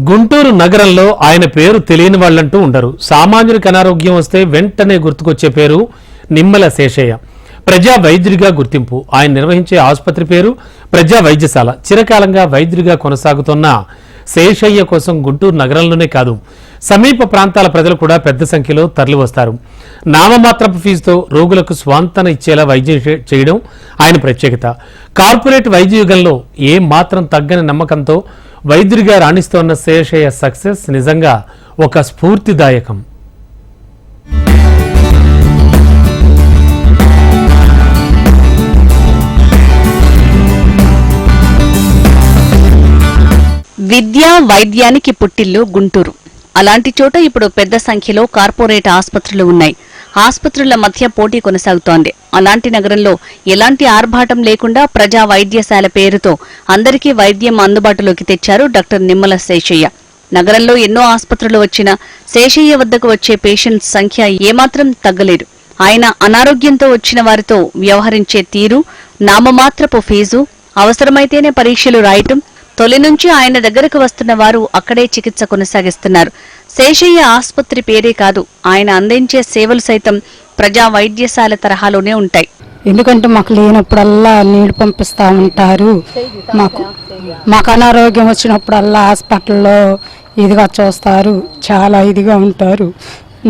గుంటూరు నగరంలో ఆయన పేరు తెలియని వాళ్ళంటూ ఉండరు. సామాన్యునికి అనారోగ్యం వస్తే వెంటనే గుర్తుకొచ్చే పేరు నిమ్మల శేషయ్య. ప్రజా వైద్యుడిగా గుర్తింపు. ఆయన నిర్వహించే ఆసుపత్రి పేరు ప్రజా వైద్యశాల. చిరకాలంగా వైద్యుడిగా కొనసాగుతున్న శేషయ్య కోసం గుంటూరు నగరంలోనే కాదు, సమీప ప్రాంతాల ప్రజలు కూడా పెద్ద సంఖ్యలో తరలివస్తారు. నామమాత్రపు ఫీజుతో రోగులకు స్వాంతన ఇచ్చేలా వైద్యం చేయడం ఆయన ప్రత్యేకత. కార్పొరేట్ వైద్య యుగంలో ఏ మాత్రం తగ్గని నమ్మకంతో వైద్యుడిగా రాణిస్తోన్న శేషయ్య సక్సెస్ నిజంగా ఒక స్ఫూర్తిదాయకం. విద్యా వైద్యానికి పుట్టిల్లు గుంటూరు. అలాంటి చోట ఇప్పుడు పెద్ద సంఖ్యలో కార్పొరేట్ ఆసుపత్రులు ఉన్నాయి. ఆసుపత్రుల మధ్య పోటీ కొనసాగుతోంది. అలాంటి నగరంలో ఎలాంటి ఆర్భాటం లేకుండా ప్రజా వైద్యశాల పేరుతో అందరికీ వైద్యం అందుబాటులోకి తెచ్చారు డాక్టర్ నిమ్మల శేషయ్య. నగరంలో ఎన్నో ఆసుపత్రులు వచ్చినా శేషయ్య వద్దకు వచ్చే పేషెంట్స్ సంఖ్య ఏమాత్రం తగ్గలేదు. ఆయన అనారోగ్యంతో వచ్చిన వారితో వ్యవహరించే తీరు, నామమాత్రపు ఫీజు, అవసరమైతేనే పరీక్షలు రాయటం, తొలి నుంచి ఆయన దగ్గరకు వస్తున్న వారు అక్కడే చికిత్స కొనసాగిస్తున్నారు. శేషయ్య ఆసుపత్రి పేరే కాదు, ఆయన అందించే సేవలు సైతం ప్రజా వైద్యశాల తరహాలోనే ఉంటాయి. ఎందుకంటే మాకు లేనప్పుడల్లా నీళ్లు పంపిస్తూ ఉంటారు. మాకు అనారోగ్యం వచ్చినప్పుడల్లా హాస్పిటల్లో ఇదిగా చూస్తారు, చాలా ఇదిగా ఉంటారు.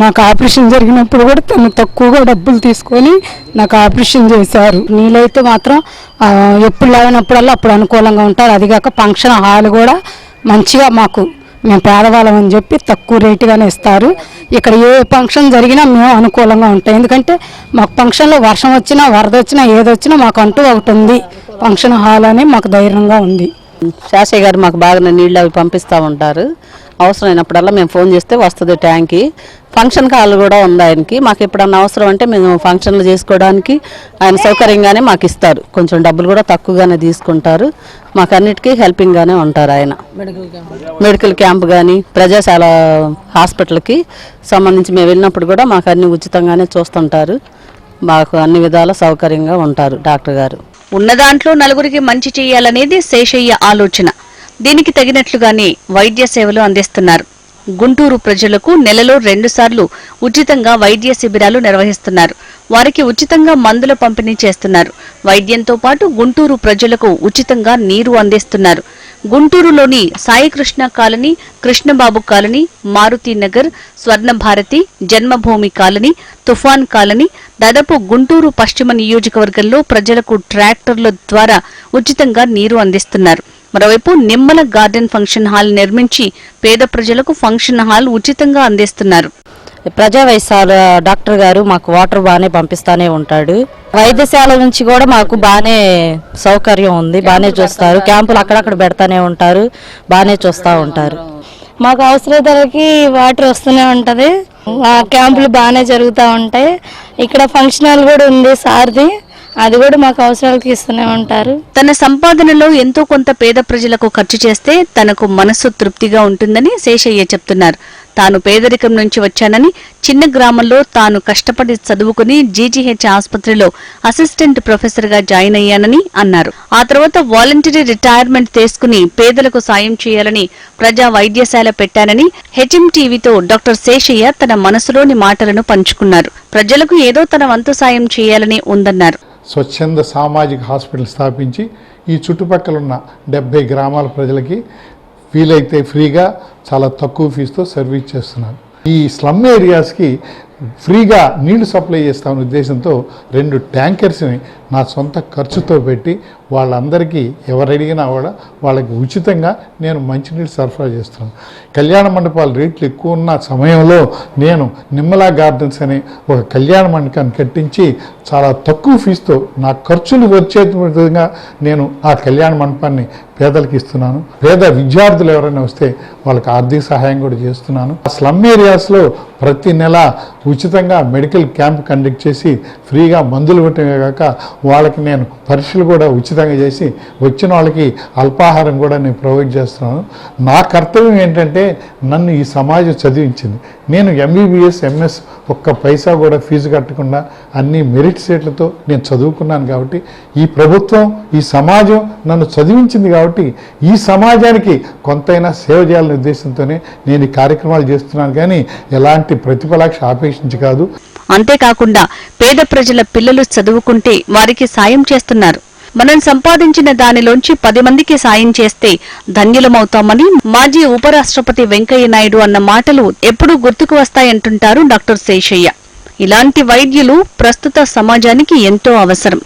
నాకు ఆపరేషన్ జరిగినప్పుడు కూడా తను తక్కువగా డబ్బులు తీసుకొని నాకు ఆపరేషన్ చేశారు. నీళ్ళైతే మాత్రం ఎప్పుడు లేనప్పుడల్లా అప్పుడు అనుకూలంగా ఉంటారు. అదిగాక ఫంక్షన్ హాల్ కూడా మంచిగా మేము పేదవాళ్ళం అని చెప్పి తక్కువ రేటుగానే ఇస్తారు. ఇక్కడ ఏ ఫంక్షన్ జరిగినా మేము అనుకూలంగా ఉంటాం. ఎందుకంటే మాకు ఫంక్షన్లో వర్షం వచ్చినా వరద వచ్చినా ఏదొచ్చినా మాకు అంటూ ఒకటి ఉంది, ఫంక్షన్ హాల్ అని మాకు ధైర్యంగా ఉంది. శాషయ్య గారు మాకు బాగా నీళ్ళు అవి పంపిస్తూ ఉంటారు. అవసరమైనప్పుడల్లా మేము ఫోన్ చేస్తే వస్తుంది ట్యాంక్కి. ఫంక్షన్ హాల్ కూడా ఉంది ఆయనకి. మాకు ఎప్పుడన్నా అవసరం అంటే మేము ఫంక్షన్లు చేసుకోవడానికి ఆయన సౌకర్యంగానే మాకు ఇస్తారు. కొంచెం డబ్బులు కూడా తక్కువగానే తీసుకుంటారు. మాకు అన్నిటికీ హెల్పింగ్గానే ఉంటారు ఆయన. మెడికల్ క్యాంప్ కానీ ప్రజాశాల హాస్పిటల్కి సంబంధించి మేము వెళ్ళినప్పుడు కూడా మాకు అన్ని ఉచితంగానే చూస్తుంటారు. మాకు అన్ని విధాల సౌకర్యంగా ఉంటారు డాక్టర్ గారు. ఉన్న దాంట్లో నలుగురికి మంచి చేయాలనేది శేషయ్య ఆలోచన. దీనికి తగినట్లుగానే వైద్య సేవలు అందిస్తున్నారు. గుంటూరు ప్రజలకు నెలలో 2 సార్లు ఉచితంగా వైద్య శిబిరాలు నిర్వహిస్తున్నారు. వారికి ఉచితంగా మందుల పంపిణీ చేస్తున్నారు. వైద్యంతో పాటు గుంటూరు ప్రజలకు ఉచితంగా నీరు అందిస్తున్నారు. గుంటూరులోని సాయికృష్ణ కాలనీ, కృష్ణబాబు కాలనీ, మారుతి నగర్, స్వర్ణభారతి, జన్మభూమి కాలనీ, తుఫాన్ కాలనీ, దాదాపు గుంటూరు పశ్చిమ నియోజకవర్గంలో ప్రజలకు ట్రాక్టర్ల ద్వారా ఉచితంగా నీరు అందిస్తున్నారు. మరోవైపు నిమ్మల గార్డెన్ ఫంక్షన్ హాల్ నిర్మించి పేద ప్రజలకు ఫంక్షన్ హాల్ ఉచితంగా అందిస్తున్నారు. ప్రజా వైద్యశాల డాక్టర్ గారు మాకు వాటర్ బాగానే పంపిస్తానే ఉంటాడు. వైద్యశాల నుంచి కూడా మాకు బాగానే సౌకర్యం ఉంది, బాగానే చూస్తారు. క్యాంపులు అక్కడక్కడ పెడతానే ఉంటారు, బాగానే చూస్తూ ఉంటారు. మాకు అవసరతలకి వాటర్ వస్తూనే ఉంటది. క్యాంపులు బాగానే జరుగుతూ ఉంటాయి. ఇక్కడ ఫంక్షన్ హాల్ కూడా ఉంది సార్ది, అది కూడా మాకు అవసరాలకి ఇస్తూనే ఉంటారు. తన సంపాదనలో ఎంతో కొంత పేద ప్రజలకు ఖర్చు చేస్తే తనకు మనస్సు తృప్తిగా ఉంటుందని శేషయ్య చెప్తున్నారు. తాను పేదరికం నుంచి వచ్చానని, చిన్న గ్రామంలో తాను కష్టపడి చదువుకుని జీజీహెచ్ ఆసుపత్రిలో అసిస్టెంట్ ప్రొఫెసర్ గా జాయిన్ అయ్యానని అన్నారు. ఆ తర్వాత వాలంటరీ రిటైర్మెంట్ తీసుకుని పేదలకు సాయం చేయాలని ప్రజా వైద్యశాల పెట్టానని హెచ్ఎంటీవీతో డాక్టర్ శేషయ్య తన మనసులోని మాటలను పంచుకున్నారు. ప్రజలకు ఏదో తన వంతు సాయం చేయాలని ఉందన్నారు. స్వచ్ఛంద సామాజిక హాస్పిటల్ స్థాపించి ఈ చుట్టుపక్కల ఉన్న 70 గ్రామాల ప్రజలకి వీలైతే ఫ్రీగా చాలా తక్కువ ఫీజుతో సర్వీస్ చేస్తున్నారు. ఈ స్లమ్ ఏరియాస్కి ఫ్రీగా నీళ్లు సప్లై చేస్తామనే ఉద్దేశంతో 2 ట్యాంకర్స్ని నా సొంత ఖర్చుతో పెట్టి వాళ్ళందరికీ ఎవరు అడిగినా కూడా వాళ్ళకి ఉచితంగా నేను మంచినీళ్ళు సరఫరా చేస్తున్నాను. కళ్యాణ మండపాల రేట్లు ఎక్కువ ఉన్న సమయంలో నేను నిమ్మలా గార్డెన్స్ అనే ఒక కళ్యాణ మండపాన్ని కట్టించి చాలా తక్కువ ఫీజుతో నా ఖర్చులు వచ్చే విధంగా నేను ఆ కళ్యాణ మండపాన్ని పేదలకు ఇస్తున్నాను. పేద విద్యార్థులు ఎవరైనా వస్తే వాళ్ళకి ఆర్థిక సహాయం కూడా చేస్తున్నాను. ఆ స్లమ్ ఏరియాస్లో ప్రతి నెల ఉచితంగా మెడికల్ క్యాంప్ కండక్ట్ చేసి ఫ్రీగా మందులు ఇవ్వటమే కాక వాళ్ళకి నేను పరీక్షలు కూడా ఉచితంగా చేసి వచ్చిన వాళ్ళకి అల్పాహారం కూడా నేను ప్రొవైడ్ చేస్తున్నాను. నా కర్తవ్యం ఏంటంటే నన్ను ఈ సమాజం చదివించింది. నేను ఎంబీబీఎస్ ఎంఎస్ ఒక్క పైసా కూడా ఫీజు కట్టకుండా అన్ని మెరిట్ సీట్లతో నేను చదువుకున్నాను. కాబట్టి ఈ ప్రభుత్వం ఈ సమాజం నన్ను చదివించింది కాబట్టి కాబట్టి ఈ సమాజానికి కొంతైనా సేవ చేయాలనే ఉద్దేశంతోనే నేను ఈ కార్యక్రమాలు చేస్తున్నాను, కానీ ఎలాంటి ప్రతిఫలాక్ష ఆపేక్షించి కాదు. అంతేకాకుండా పేద ప్రజల పిల్లలు చదువుకుంటే వారికి సాయం చేస్తున్నారు. మనం సంపాదించిన దానిలోంచి 10 మందికి సాయం చేస్తే ధన్యులమవుతామని మాజీ ఉపరాష్ట్రపతి వెంకయ్య నాయుడు అన్న మాటలు ఎప్పుడూ గుర్తుకు వస్తాయంటుంటారు డాక్టర్ శేషయ్య. ఇలాంటి వైద్యులు ప్రస్తుత సమాజానికి ఎంతో అవసరం.